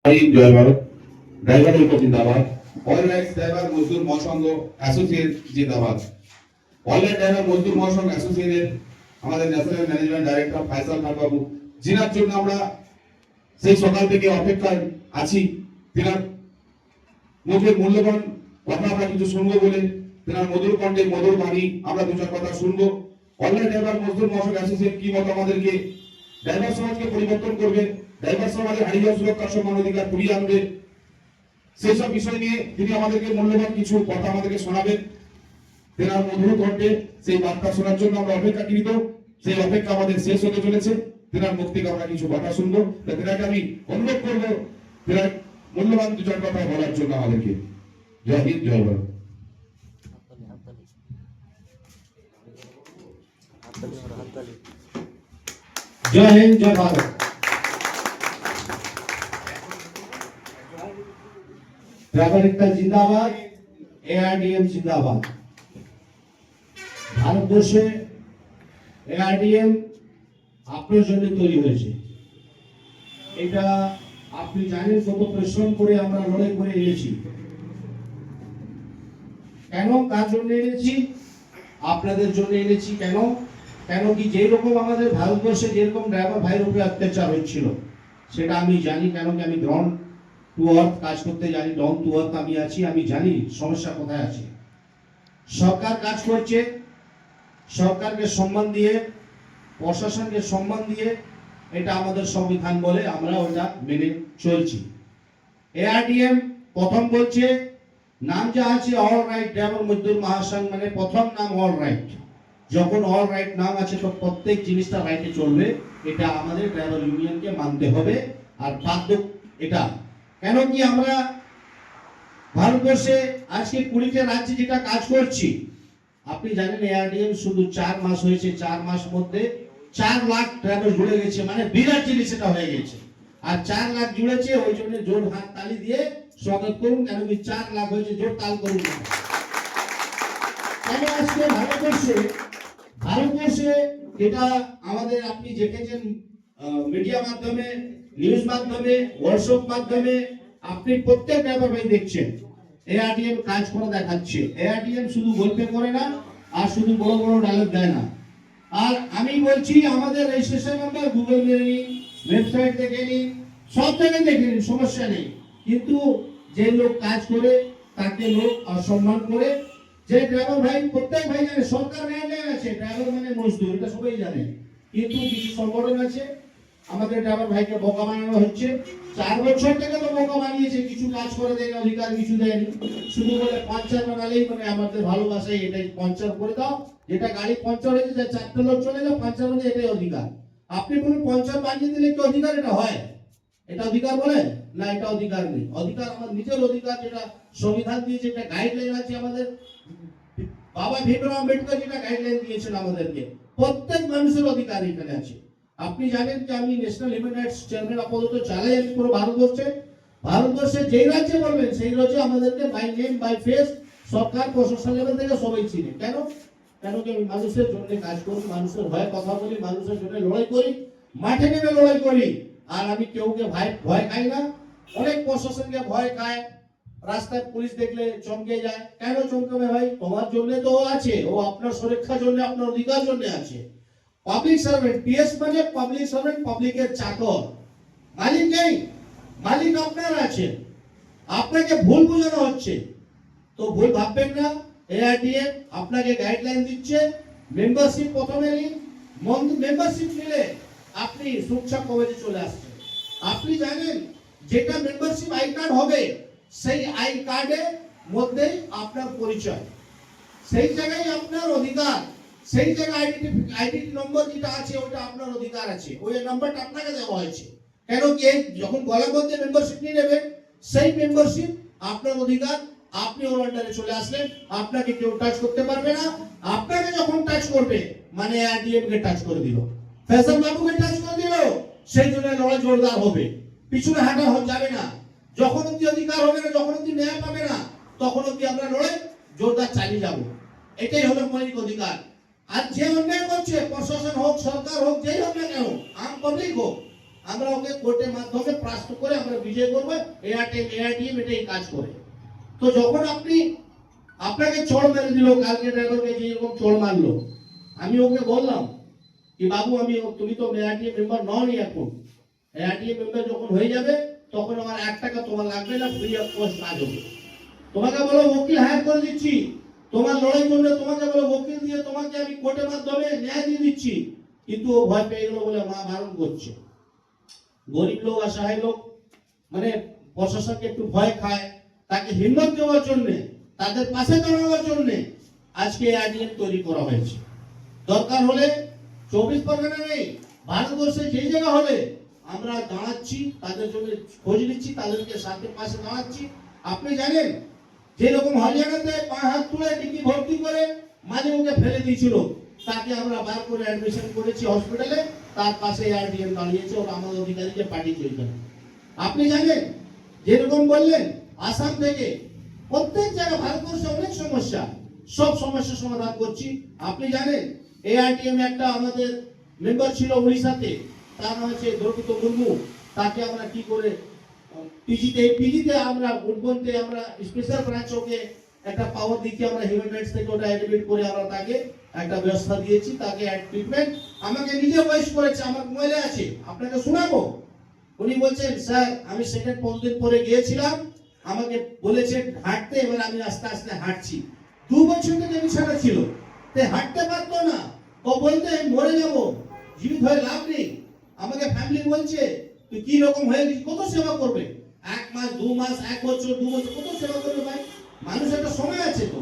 জয় Bharat. Driver ঐক্য জিন্দাবাদ। All rides driver মজদুর মহাসংঘ associate জিন্দাবাদ। অল রাইট ড্রাইভার মজদুর মহাসংঘ অ্যাসোসিয়েটের আমাদের ন্যাশনাল ম্যানেজমেন্ট ডাইরেক্টর ফাইসাল খান বাবু, যিনার জন্য আমরা সেই সকাল থেকে অপেক্ষায় আছি, তিনার মুখের মূল্যবান কথা আমরা কিছু শুনবো বলে, তিনার মধুর কণ্ঠে মধুর বাণী আমরা দু চার কথা শুনবো। অল রাইট ড্রাইভার মজদুর মহাসংঘ অ্যাসোসিয়েট কি মত আমাদেরকে ড্রাইভার সমাজকে পরিবর্তন করবে, ড্রাইভার সমাজের হারিয়ে সুরক্ষা সম্মান অধিকার ফিরিয়ে আনবে, সেই সব বিষয় নিয়ে তিনি আমাদেরকে মূল্যবান কিছু কথা আমাদেরকে শোনাবেন। তেনার মধুর কণ্ঠে সেই বার্তা শোনার জন্য আমরা অপেক্ষাকৃত। সেই অপেক্ষা আমাদের শেষ হতে চলেছে। তেনার মুখ থেকে আমরা কিছু কথা শুনবো। তেনাকে আমি অনুরোধ করবো তেনার মূল্যবান দু চার কথা বলার জন্য আমাদেরকে। জয় হিন্দ, জয় ভারত। জয় হিন্দ, জয় ভারত। ড্রাইভার একটা জিন্দাবাদ, এআরডিএম জিন্দাবাদ। ভারতবর্ষে এআরডিএম আপনার জন্য তৈরি হয়েছে। এটা আপনি জানেন কত পরিশ্রম করে আমরা লড়াই করে এনেছি। কেন, কার জন্য এনেছি? আপনাদের জন্য এনেছি। কেন? কেন কি যেই রকম আমাদের ভারতবর্ষে যেরকম ড্রাইভার ভাইয়ের উপরে অত্যাচার হচ্ছিল সেটা আমি জানি। কেন কি আমি গ্রাউন্ড টু আর্থ কাজ করতে জানি, ডাউন টু আর্থ আমি আছি, আমি জানি সমস্যা কোথায় আছে। সরকার কাজ করছে, সরকারকে সম্মান দিয়ে, প্রশাসনকে সম্মান দিয়ে, এটা আমাদের সংবিধান বলে, আমরা ওটা মেনে চলছি। এআরডিএম প্রথম বলছে নাম যা আছে অল রাইট ড্রাইভার মজদুর মহাসংঘ, মানে প্রথম নাম অল রাইট। যখন অল রাইট নাম আছে তো প্রত্যেক জিনিসটা রাইটে চলবে, এটা আমাদের ড্রাইভার ইউনিয়নকে মানতে হবে আর বাধ্য এটা। কেন কি আমরা ভারতবর্ষে আজকে 20টা রাজ্যে যেটা কাজ করছি, আপনি জানেন এআরডিএম শুধু 4 মাস হয়েছে, 4 মাস মধ্যে 4 লাখ ড্রাইভার জুড়ে গেছে, মানে বিরাট জিনিস এটা হয়ে গেছে। আর 4 লাখ জুড়েছে, ওই জন্য জোর হাত তালি দিয়ে স্বাগত করুন। কেন কি 4 লাখ হয়েছে, জোর তাল করুন। কেন আজকে ভারতবর্ষে এটা আমাদের আপনি দেখেছেন মিডিয়া মাধ্যমে, নিউজ মাধ্যমে, হোয়াটসঅ্যাপ মাধ্যমে, আপনি প্রত্যেক ড্রাইভার ভাই দেখছেন এআরডিএম কাজ করে দেখাচ্ছে। এআরডিএম শুধু গল্পে করে না, আর শুধু বড় বড় ডায়লগ দেয় না। আর আমি বলছি আমাদের রেজিস্ট্রেশন নাম্বার গুগল মেরে নিন, ওয়েবসাইট দেখে নিন, সব থেকে দেখে নিন, সমস্যা নেই। কিন্তু যে লোক কাজ করে তাকে লোক অসম্মান করে। যে ড্রাইভার ভাই, প্রত্যেক ভাই জানে সরকার গাইডলাইন আছে, ড্রাইভার মানে মজদুর, এটা সবাই জানে। কিন্তু কিছু সংগঠন আছে আমাদের ড্রাইভার ভাইকে বোকা বানানো হচ্ছে। 4 বছর থেকে তো বোকা বানিয়েছে, কিছু কাজ করে দেয় না, অধিকার কিছু দেয়নি। শুধু বলে পাঞ্চার বানালেই মানে আমাদের ভালোবাসায় এটাই পাঞ্চার করে দাও, যেটা গাড়ি পাঞ্চার হয়েছে যা 4টে লোক চলে যাও, পাঞ্চার হলে এটাই অধিকার। আপনি বলুন পাঞ্চার বানিয়ে দিলে কি অধিকার এটা হয়? এটা অধিকার বলে না, এটা অধিকার নেই। অধিকার আমার নিজের অধিকার, যেটা সংবিধান দিয়েছে, এটা গাইডলাইন আছে আমাদের। বাবা ভীমরাও আম্বেদকর যেটা গাইডলাইন দিয়েছেন আমাদেরকে, প্রত্যেক মানুষের অধিকার এখানে আছে। আপনি জানেন যে আমি ন্যাশনাল হিউম্যান রাইটস চেয়ারম্যান আপাতত চালাই আমি পুরো ভারতবর্ষে যেই রাজ্যে বলবেন সেই রাজ্যে আমাদেরকে বাই নেম বাই ফেস সরকার প্রশাসন লেভেল থেকে সবাই চিনে। কেন? কেন কি আমি মানুষের জন্য কাজ করি, মানুষের ভয়ে কথা বলি, মানুষের জন্য লড়াই করি, মাঠে নেমে লড়াই করি। আর আমি কেউকে ভয় খাই না। অনেক প্রশাসনকে ভয় খায়, রাস্তায় পুলিশ দেখলে চমকে যায়। কেন চমকাবে ভাই? তোমার জন্য তো ও আছে, ও আপনার সুরক্ষার জন্য, আপনার অধিকার জন্য আছে। পাবলিক সার্ভেন্ট, পিএস মানে পাবলিক সার্ভেন্ট, পাবলিকের চাকর। মালিক নেই, মালিক আপনার আছে। আপনাকে ভুল বোঝানো হচ্ছে, তো ভুল ভাববেন না। এআরডিএম আপনাকে গাইডলাইন দিচ্ছে, মেম্বারশিপ প্রথমে নিন। মেম্বারশিপ নিলে আপনি সুরক্ষা কবচে চলে আসছেন। আপনি জানেন যেটা মেম্বারশিপ আই কার্ড হবে, সেই আই কার্ডের মধ্যে আপনার পরিচয়, সেই জায়গায় আপনার অধিকার, সেই জায়গায় আইডেন্টি নম্বর যেটা আছে ওটা আপনার অধিকার আছে, ওই নাম্বারটা আপনাকে দেওয়া হয়েছে। কেন কি যখন গলার মধ্যে মেম্বারশিপ নিয়ে নেবেন, সেই মেম্বারশিপ আপনার অধিকার, আপনি ওর আন্ডারে চলে আসলেন, আপনাকে কেউ টাচ করতে পারবে না। আপনাকে যখন টাচ করবে মানে এআরডিএম কে টাচ করে দিল, ফয়সাল বাবুকে টাচ করে দিল, সেই জন্য লড়াই জোরদার হবে, পিছনে হাঁটা যাবে না। যখন অব্দি অধিকার হবে না, যখন অব্দি ন্যায় পাবে না, তখন অব্দি আমরা লড়াই জোরদার চালিয়ে যাব। এটাই হলো মৌলিক অধিকার। আর যে অন্যায় করছে, প্রশাসন হোক, সরকার হোক, যেই হোক না কেন, আম পাবলিক হোক, আমরা ওকে কোর্টের মাধ্যমে প্রাস্ত করে আমরা বিজয় করবো। এআরটিএম এটাই কাজ করে। তো যখন আপনাকে চড় মেরে দিল, কালকে ড্রাইভারকে যেরকম চড় মারলো, আমি ওকে বললাম কি বাবু তুমি তো এআরটিএম মেম্বার ননই এখন, এআরটিএম মেম্বার যখন হয়ে যাবে তখন আমার 1 টাকা তোমার লাগবে না, ফ্রি অফ কস্ট কাজ হবে। তোমাকে বলো ওকিল হায়ার করে দিচ্ছি, তোমার লড়াই করলে তোমাকে বলো ওকিল দিয়ে তোমাকে আমি কোর্টের মাধ্যমে ন্যায় দিয়ে দিচ্ছি। কিন্তু ও ভয় পেয়ে গেল বলে মা বারণ করছে। গরিব লোক, অসহায় লোক মানে প্রশাসনকে একটু ভয় খায়, তাকে হিম্মত দেওয়ার জন্য, তাদের পাশে দাঁড়ানোর জন্য আজকে এআরটিএম তৈরি করা হয়েছে। দরকার হলে 24 পরগনা নেই, ভারতবর্ষে যে জায়গা হলে আমরা দাঁড়াচ্ছি, তাদের জন্য খোঁজ নিচ্ছি, তাদেরকে সাথে পাশে দাঁড়াচ্ছি। আপনি জানেন যেরকম হরিয়ানাতে পা হাত তুলে ডিকি ভর্তি করে মাঝে মুখে ফেলে দিয়েছিল, তাকে আমরা বার করে অ্যাডমিশন করেছি হসপিটালে, তার পাশে এআরটিএম দাঁড়িয়েছে, ওরা আমাদের অধিকারীকে পাঠিয়ে চলবে। আপনি জানেন যেরকম বললেন আসাম থেকে প্রত্যেক জায়গায় ভারতবর্ষে অনেক সমস্যা, সব সমস্যার সমাধান করছি। আপনি জানেন এআরটিএম একটা আমাদের মেম্বার ছিল উড়িষ্যাতে, তার নাম হচ্ছে দ্রৌপদী মুর্মু, তাকে আমরা কি করে পিজিতে আমরা উদ্বন্ধে আমরা স্পেশাল ব্রাঞ্চ ওকে একটা পাওয়ার দিচ্ছি, আমরা হিউম্যান রাইটস থেকে ওটা এডমিট করে আমরা তাকে একটা ব্যবস্থা দিয়েছি, তাকে ট্রিটমেন্ট আমাকে নিজে ভয়েস করেছে, আমার মোবাইলে আছে, আপনাকে শোনাবো। উনি বলছেন স্যার আমি সেকেন্ড 5 দিন পরে গিয়েছিলাম, আমাকে বলেছে হাঁটতে, এবার আমি আস্তে আস্তে হাঁটছি। 2 বছর থেকে বিছানা ছিল, তাই হাঁটতে পারতো না, ও বলতে আমি মরে যাবো, জীবিত হয়ে লাভ নেই। আমাকে ফ্যামিলি বলছে তুই কি রকম হয়ে গেছিস, কত সেবা করবে, 1 মাস 2 মাস 1 বছর 2 বছর কত সেবা করবে ভাই, মানুষ একটা সময় আছে তো।